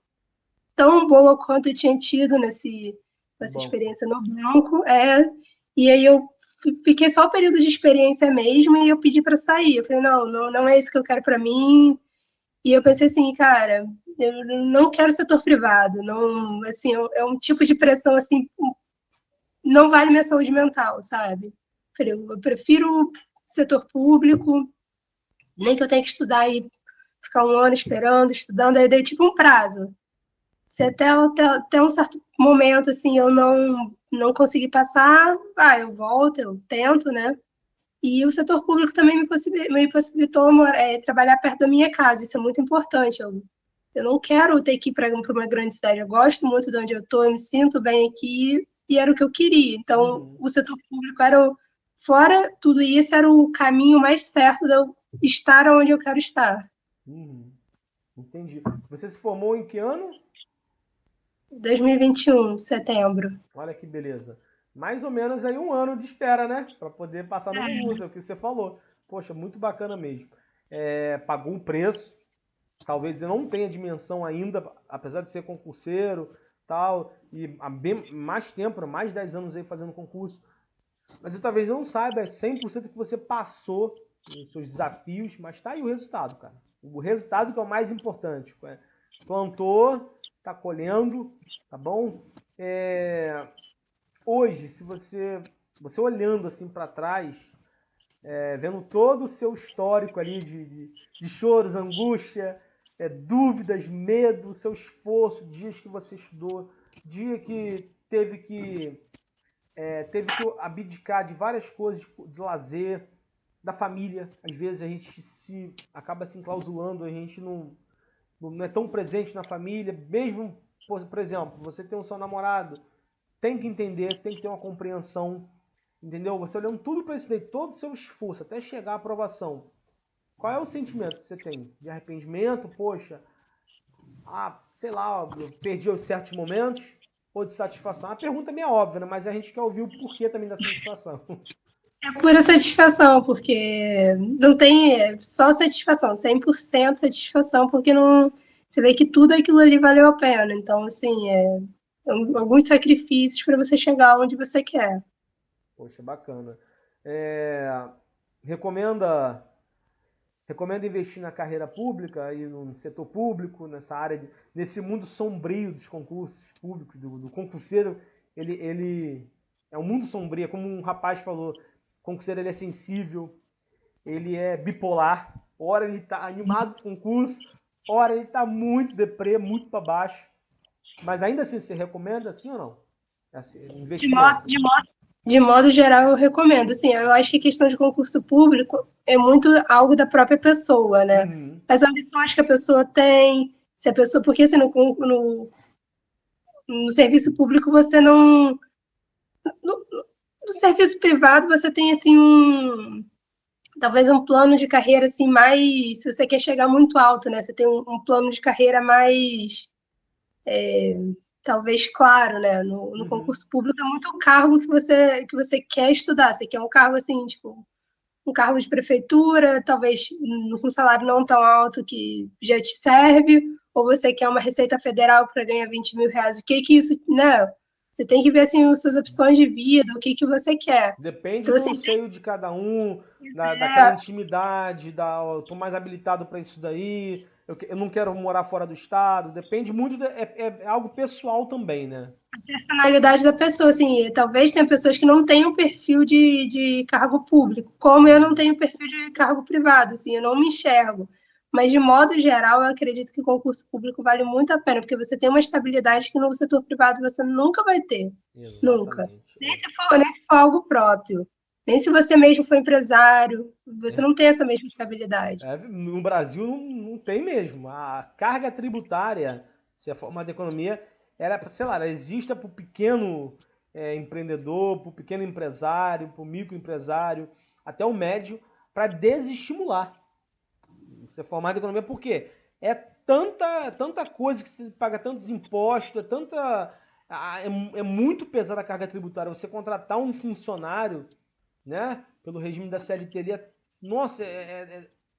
tão boa quanto eu tinha tido No nessa banco. experiência no banco, e aí eu fiquei só o período de experiência mesmo e eu pedi para sair. Eu falei, não é isso que eu quero para mim. E eu pensei assim, cara, eu não quero setor privado, não, assim, é um tipo de pressão assim, não vale minha saúde mental, sabe? Eu falei, eu prefiro setor público, nem que eu tenha que estudar e ficar um ano esperando, estudando, aí dei tipo um prazo. Se até um certo momento, assim, eu não consegui passar, eu volto, eu tento, né? E o setor público também me possibilitou trabalhar perto da minha casa, isso é muito importante. Eu não quero ter que ir para uma grande cidade, eu gosto muito de onde eu estou, eu me sinto bem aqui, e era o que eu queria. Então, Uhum, o setor público fora tudo isso, era o caminho mais certo de eu estar onde eu quero estar. uhum. Entendi. Você se formou em que ano? 2021, setembro. Olha que beleza. Mais ou menos aí um ano de espera, né? Para poder passar no concurso, é o que você falou. Poxa, muito bacana mesmo. Pagou um preço, talvez eu não tenha dimensão ainda, apesar de ser concurseiro, tal, e há bem mais tempo, mais de 10 anos aí fazendo concurso, mas eu talvez não saiba 100% que você passou nos seus desafios, mas tá aí o resultado, cara. O resultado que é o mais importante. Plantou, está colhendo, tá bom? Hoje, se você olhando assim para trás, vendo todo o seu histórico ali de choros, angústia, dúvidas, medo, seu esforço, dias que você estudou, dia que teve que abdicar de várias coisas, de lazer, da família. Às vezes a gente acaba se enclausulando, a gente não é tão presente na família, mesmo, por exemplo, você tem um seu namorado, tem que entender, tem que ter uma compreensão, entendeu? Você olhando tudo para isso daí, todo o seu esforço, até chegar à aprovação, qual é o sentimento que você tem? De arrependimento? Poxa, sei lá, eu perdi os certos momentos? Ou de satisfação? A pergunta é meio óbvia, né? Mas a gente quer ouvir o porquê também da satisfação. É pura satisfação, porque não tem só satisfação, 100% satisfação, porque não, você vê que tudo aquilo ali valeu a pena. Então, assim, alguns sacrifícios para você chegar onde você quer. Poxa, bacana. Recomenda investir na carreira pública e no setor público, nessa área, nesse mundo sombrio dos concursos públicos, do concurseiro. Ele é um mundo sombrio, como um rapaz falou, o concurseiro ele é sensível, ele é bipolar. Ora ele está animado com o concurso, ora ele está muito deprê, muito para baixo. Mas ainda assim, você recomenda, sim ou não? Assim, investimento. De modo geral, eu recomendo. Assim, eu acho que a questão de concurso público é muito algo da própria pessoa, né? Uhum. As ambições que a pessoa tem, se a pessoa, porque assim, no serviço público você não, no serviço privado você tem assim talvez um plano de carreira assim mais, se você quer chegar muito alto, né? Você tem um plano de carreira mais talvez claro, né? No Uhum. concurso público é muito o cargo que você quer estudar. Você quer um cargo assim, tipo, um cargo de prefeitura, talvez com um salário não tão alto que já te serve, ou você quer uma receita federal para ganhar 20 mil reais. O que isso, né? Você tem que ver assim as suas opções de vida, o que você quer. Depende Então, do assim, anseio de cada um, daquela intimidade, eu tô mais habilitado para isso daí, eu não quero morar fora do estado. Depende muito, é algo pessoal também, né? personalidade da pessoa, assim, talvez tenha pessoas que não tenham perfil de cargo público, como eu não tenho perfil de cargo privado, assim, eu não me enxergo. Mas, de modo geral, eu acredito que o concurso público vale muito a pena, porque você tem uma estabilidade que no setor privado você nunca vai ter. Nunca. Exatamente. Nem se for algo próprio. Nem se você mesmo for empresário, você não tem essa mesma estabilidade. No Brasil não tem mesmo. A carga tributária, se é formada em economia, era, sei lá, ela existe para o pequeno empreendedor, para o pequeno empresário, para o microempresário, até o médio, para desestimular. Você é formado em economia por quê? É tanta coisa que você paga, tantos impostos, é muito pesada a carga tributária. Você contratar um funcionário, né, pelo regime da CLT, nossa,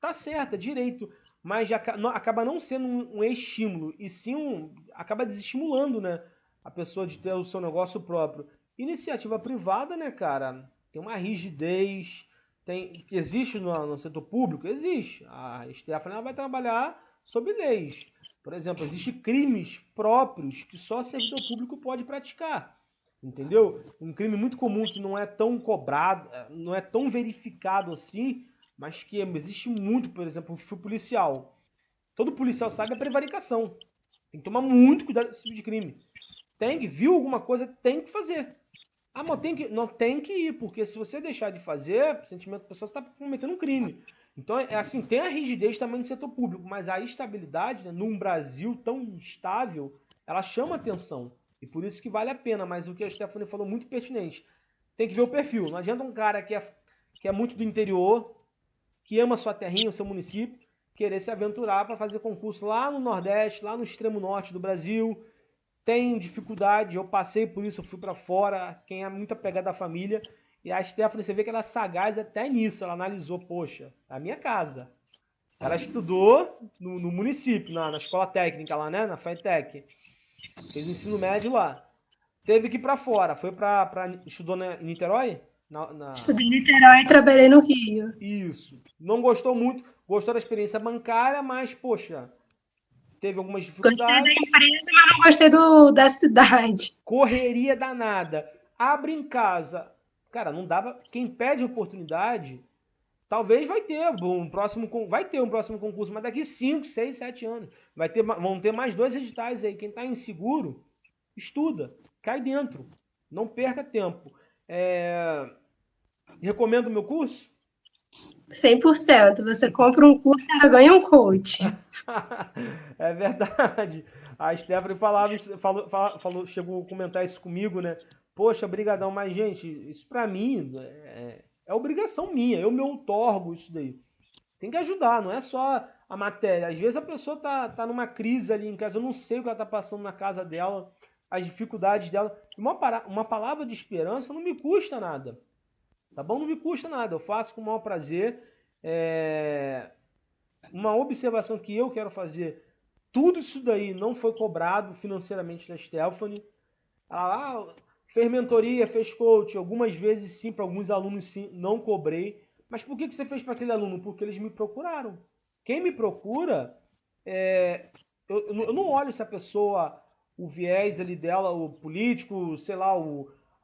tá certo, é direito, mas já acaba não sendo um estímulo, e sim acaba desestimulando, né, a pessoa de ter o seu negócio próprio. Iniciativa privada, né, cara, tem uma rigidez, que existe no setor público? Existe. A Stephanie vai trabalhar sob leis. Por exemplo, existem crimes próprios que só servidor público pode praticar. Entendeu? Um crime muito comum que não é tão cobrado, não é tão verificado assim, mas que existe muito, por exemplo, o fio policial. Todo policial sabe a prevaricação. Tem que tomar muito cuidado com esse tipo de crime. Viu alguma coisa, tem que fazer. Ah, mas não tem que ir, porque se você deixar de fazer, o sentimento pessoal, você está cometendo um crime. Então, assim, tem a rigidez também no setor público, mas a estabilidade, né, num Brasil tão instável, ela chama atenção. E por isso que vale a pena. Mas o que a Stephanie falou muito pertinente. Tem que ver o perfil. Não adianta um cara que é muito do interior, que ama sua terrinha, o seu município, querer se aventurar para fazer concurso lá no Nordeste, lá no extremo norte do Brasil. Tem dificuldade, eu passei por isso, eu fui para fora, quem é muito apegado à família. E a Stephanie, você vê que ela é sagaz até nisso, ela analisou, poxa, é a minha casa. Ela estudou no município, na escola técnica lá, né, na FETEC. Fez o ensino médio lá. Teve que ir para fora, estudou em Niterói? Estudei em Niterói e trabalhei no Rio. Isso. Não gostou muito, gostou da experiência bancária, mas, poxa, teve algumas Gostei da dificuldades. empresa, mas não gostei da cidade. Correria danada. Abre em casa. Cara, não dava. Quem pede oportunidade, talvez vai ter um próximo concurso, mas daqui 5, 6, 7 anos. Vão ter mais 2 editais aí. Quem está inseguro, estuda, cai dentro. Não perca tempo. Recomendo o meu curso? 100%. Você compra um curso e ainda ganha um coach. É verdade. A Stephanie chegou a comentar isso comigo, né? Poxa, brigadão, mas gente, isso pra mim é obrigação minha, eu me outorgo isso daí. Tem que ajudar, não é só a matéria. Às vezes a pessoa tá numa crise ali em casa, eu não sei o que ela tá passando na casa dela, as dificuldades dela. Uma palavra de esperança não me custa nada, tá bom? Não me custa nada, eu faço com o maior prazer. Uma observação que eu quero fazer, tudo isso daí não foi cobrado financeiramente da Stephanie. Fez mentoria, fez coach, algumas vezes sim, para alguns alunos sim, não cobrei. Mas por que você fez para aquele aluno? Porque eles me procuraram. Quem me procura, eu não olho se a pessoa, o viés ali dela, o político, sei lá,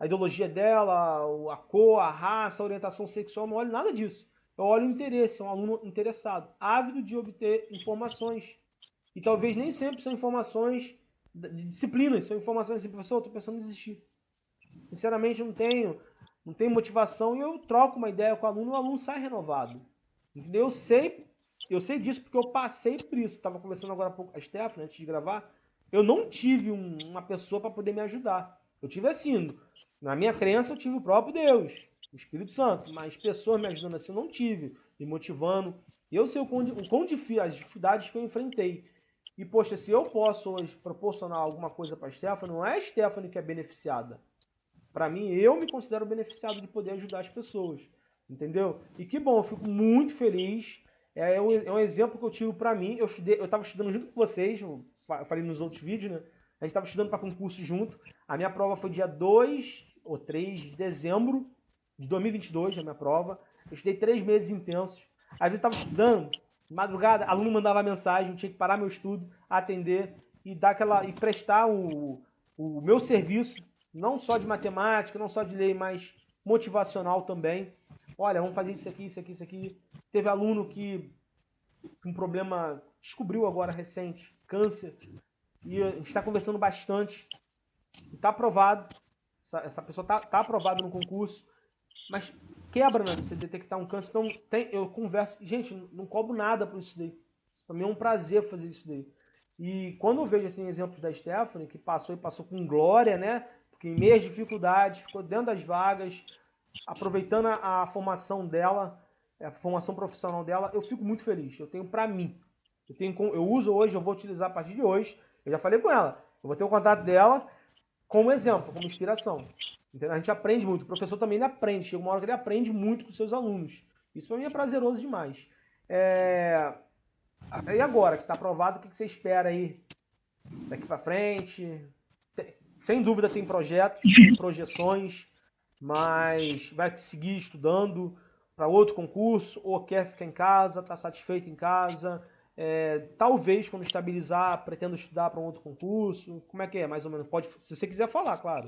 a ideologia dela, a cor, a raça, a orientação sexual, não olho nada disso. Eu olho o interesse, é um aluno interessado, ávido de obter informações. E talvez nem sempre são informações de disciplinas, são informações assim, professor, eu estou pensando em desistir. Sinceramente, não tenho motivação e eu troco uma ideia com o aluno sai renovado. Entendeu? Eu sei disso porque eu passei por isso. Estava conversando agora há pouco com a Stephanie, antes de gravar. Eu não tive uma pessoa para poder me ajudar. Eu tive assim, na minha crença, eu tive o próprio Deus, o Espírito Santo, mas pessoas me ajudando assim eu não tive, me motivando. E eu sei as dificuldades que eu enfrentei. E, poxa, se eu posso hoje proporcionar alguma coisa para a Stephanie, não é a Stephanie que é beneficiada. Para mim, eu me considero beneficiado de poder ajudar as pessoas. Entendeu? E que bom, eu fico muito feliz. É um exemplo que eu tive para mim. Eu estava estudando junto com vocês, eu falei nos outros vídeos, né? A gente estava estudando para concurso junto. A minha prova foi dia 2 ou 3 de dezembro de 2022, a minha prova. Eu estudei 3 meses intensos. Aí eu estava estudando, madrugada, aluno mandava mensagem, eu tinha que parar meu estudo, atender e prestar o meu serviço, não só de matemática, não só de lei, mas motivacional também. Olha, vamos fazer isso aqui, isso aqui, isso aqui. Teve aluno que um problema descobriu agora recente, câncer, e a gente está conversando bastante. Está aprovado, essa pessoa está aprovada no concurso, mas quebra, né? Você detectar um câncer. Então, eu converso. Gente, não cobro nada por isso daí. Isso para mim é um prazer fazer isso daí. E quando eu vejo assim, exemplos da Stephanie, que passou com glória, né? Porque em meias dificuldades, ficou dentro das vagas, aproveitando a formação dela, a formação profissional dela, eu fico muito feliz. Eu tenho para mim. Eu uso hoje, eu vou utilizar a partir de hoje. Eu já falei com ela. Eu vou ter o contato dela como exemplo, como inspiração. Entendeu? A gente aprende muito. O professor também aprende. Chega uma hora que ele aprende muito com seus alunos. Isso para mim é prazeroso demais. E agora que está aprovado, o que você espera aí daqui para frente? Sem dúvida tem projetos, tem projeções, mas vai seguir estudando para outro concurso ou quer ficar em casa, está satisfeito em casa? Talvez quando estabilizar, pretendo estudar para um outro concurso. Como é que é, mais ou menos? Pode, se você quiser falar, claro.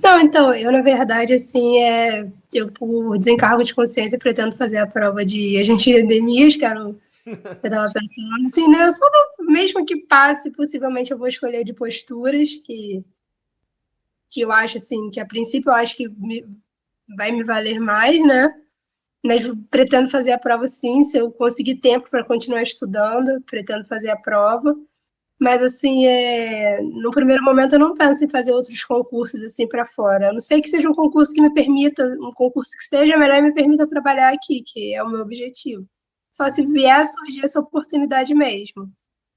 Não, então, eu, na verdade, assim, eu, por desencargo de consciência, pretendo fazer a prova de agente de endemias, eu tava pensando, assim, né, só mesmo que passe, possivelmente eu vou escolher de posturas, que eu acho, assim, que a princípio eu acho que vai me valer mais, né, mas pretendo fazer a prova sim, se eu conseguir tempo para continuar estudando, pretendo fazer a prova. Mas, assim, no primeiro momento eu não penso em fazer outros concursos, assim, para fora. A não sei que seja um concurso que me permita, um concurso que seja melhor e me permita trabalhar aqui, que é o meu objetivo. Só se vier a surgir essa oportunidade mesmo.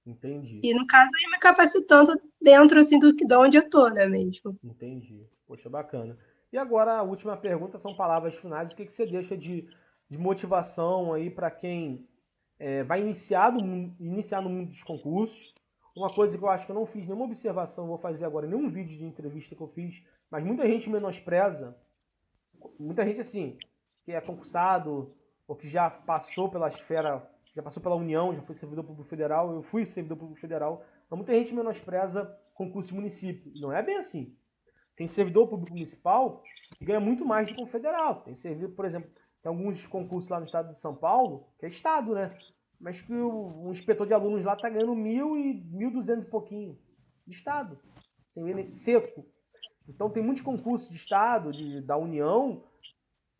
Entendi. E, no caso, aí me capacitando dentro, assim, de onde eu tô, né, mesmo. Entendi. Poxa, bacana. E agora a última pergunta são palavras finais. O que você deixa de motivação aí para quem vai iniciar no mundo dos concursos? Uma coisa que eu acho que eu não fiz nenhuma observação, vou fazer agora, nenhum vídeo de entrevista que eu fiz, mas muita gente menospreza muita gente assim, que é concursado, ou que já passou pela esfera, já passou pela União, já foi servidor público federal, eu fui servidor público federal, então muita gente menospreza concurso de município. Não é bem assim. Tem servidor público municipal que ganha muito mais do que um federal. Tem servidor, por exemplo, tem alguns concursos lá no estado de São Paulo, que é estado, né? Mas que o inspetor de alunos lá está ganhando 1.200 e pouquinho de estado. Tem ele seco. Então tem muitos concursos de estado, da União,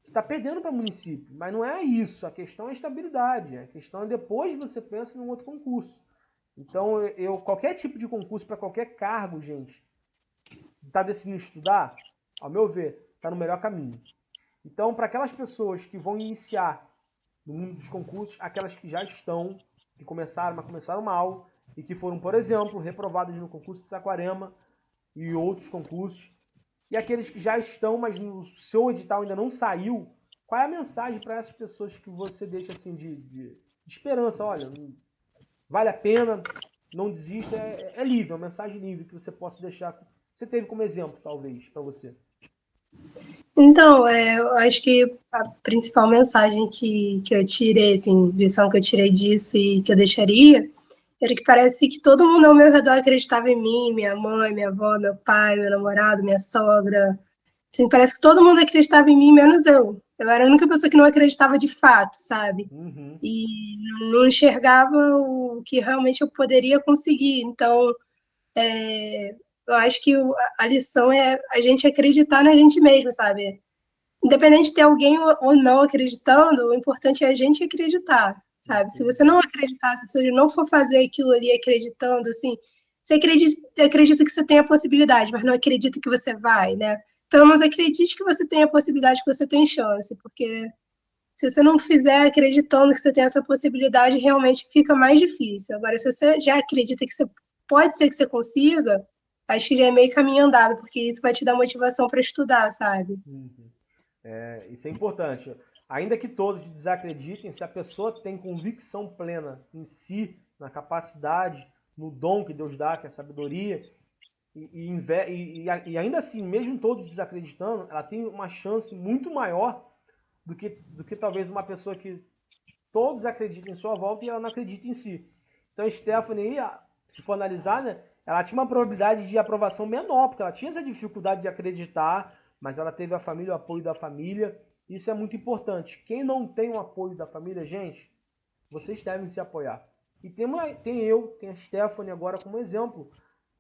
que está perdendo para o município. Mas não é isso. A questão é a estabilidade. A questão é depois você pensa em um outro concurso. Então, qualquer tipo de concurso para qualquer cargo, gente, está decidindo estudar, ao meu ver, está no melhor caminho. Então, para aquelas pessoas que vão iniciar no mundo dos concursos, aquelas que já estão, que começaram, mas começaram mal, e que foram, por exemplo, reprovadas no concurso de Saquarema e outros concursos, e aqueles que já estão, mas no seu edital ainda não saiu, qual é a mensagem para essas pessoas que você deixa assim de esperança? Olha, vale a pena, não desista, é livre, é uma mensagem livre que você possa deixar. Você teve como exemplo, talvez, para você. Então, eu acho que a principal mensagem que eu tirei, assim, lição que eu tirei disso e que eu deixaria, era que parece que todo mundo ao meu redor acreditava em mim, minha mãe, minha avó, meu pai, meu namorado, minha sogra. Assim, parece que todo mundo acreditava em mim, menos eu. Eu era a única pessoa que não acreditava de fato, sabe? Uhum. E não enxergava o que realmente eu poderia conseguir. Então, eu acho que a lição é a gente acreditar na gente mesmo, sabe? Independente de ter alguém ou não acreditando, o importante é a gente acreditar, sabe? Se você Entendi. não acreditar, se você não for fazer aquilo ali acreditando, assim, você acredita que você tem a possibilidade, mas não acredita que você vai, né? Pelo menos acredite que você tem a possibilidade, que você tem chance, porque se você não fizer acreditando que você tem essa possibilidade, realmente fica mais difícil. Agora, se você já acredita que você pode ser que você consiga, acho que já é meio caminho andado, porque isso vai te dar motivação para estudar, sabe? Uhum. Isso é importante. Ainda que todos desacreditem, se a pessoa tem convicção plena em si, na capacidade, no dom que Deus dá, que é a sabedoria, e ainda assim, mesmo todos desacreditando, ela tem uma chance muito maior do que talvez uma pessoa que todos acreditam em sua volta e ela não acredita em si. Então, Stephanie, se for analisar, né, ela tinha uma probabilidade de aprovação menor, porque ela tinha essa dificuldade de acreditar, mas ela teve a família, o apoio da família. Isso é muito importante. Quem não tem o apoio da família, gente, vocês devem se apoiar. E tem a Stephanie agora como exemplo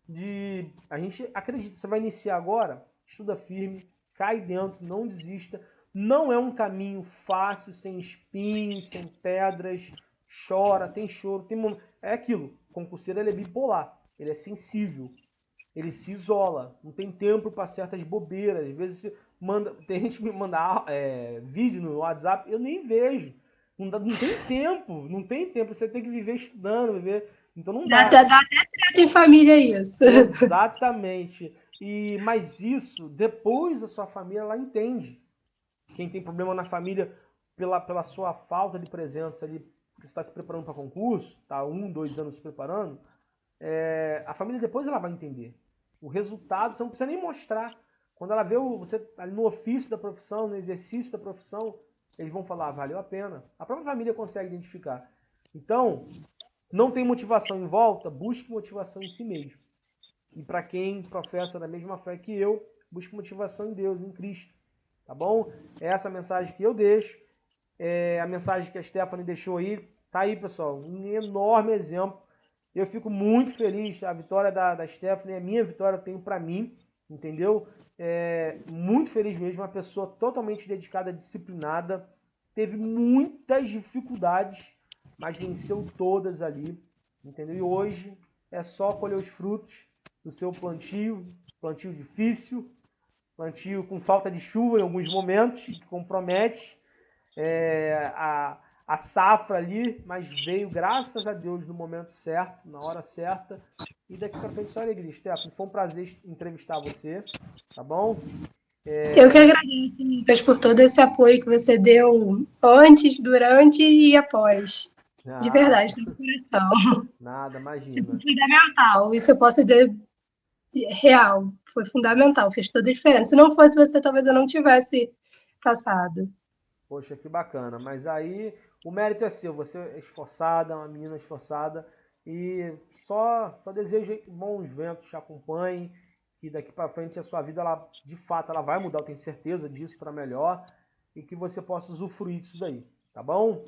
de a gente acredita, você vai iniciar agora, estuda firme, cai dentro, não desista. Não é um caminho fácil, sem espinhos, sem pedras, chora, tem choro, é aquilo. O concurseiro ele é bipolar, ele é sensível, ele se isola, não tem tempo para certas bobeiras. Às vezes tem gente que me manda vídeo no WhatsApp, eu nem vejo. Não tem tempo, não tem tempo. Você tem que viver estudando, viver. Então não dá. Dá até treta em família isso. Exatamente. Mas isso, depois a sua família ela entende. Quem tem problema na família pela sua falta de presença ali, que está se preparando para concurso, tá 1, 2 anos se preparando, a família depois ela vai entender. O resultado você não precisa nem mostrar. Quando ela vê você ali no ofício da profissão, no exercício da profissão, eles vão falar, valeu a pena. A própria família consegue identificar. Então, não tem motivação em volta, busque motivação em si mesmo. E para quem professa da mesma fé que eu, busque motivação em Deus, em Cristo. Tá bom? É essa a mensagem que eu deixo. A mensagem que a Stephanie deixou aí. Tá aí, pessoal. Um enorme exemplo. Eu fico muito feliz. A vitória da Stephanie é a minha vitória, eu tenho para mim. Entendeu? Muito feliz mesmo. Uma pessoa totalmente dedicada, disciplinada. Teve muitas dificuldades, mas venceu todas ali. Entendeu? E hoje é só colher os frutos do seu plantio. Plantio difícil, plantio com falta de chuva em alguns momentos, que compromete a safra ali, mas veio, graças a Deus, no momento certo, na hora certa, e daqui para frente só alegria. Stephanie, foi um prazer entrevistar você, tá bom? Eu que agradeço, Lucas, por todo esse apoio que você deu antes, durante e após. De Ah, verdade, do coração. nada, Foi imagina. fundamental. Isso eu posso dizer real. Foi fundamental, fez toda a diferença. Se não fosse você, talvez eu não tivesse passado. Poxa, que bacana. Mas aí o mérito é seu. Você é esforçada, uma menina esforçada. E só desejo que bons ventos te acompanhem. Que daqui para frente a sua vida, ela, de fato, ela vai mudar. Eu tenho certeza disso para melhor. E que você possa usufruir disso daí. Tá bom?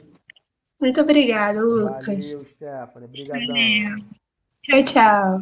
Muito obrigada, Lucas. Valeu, Stephanie. Brigadão. Tchau, tchau.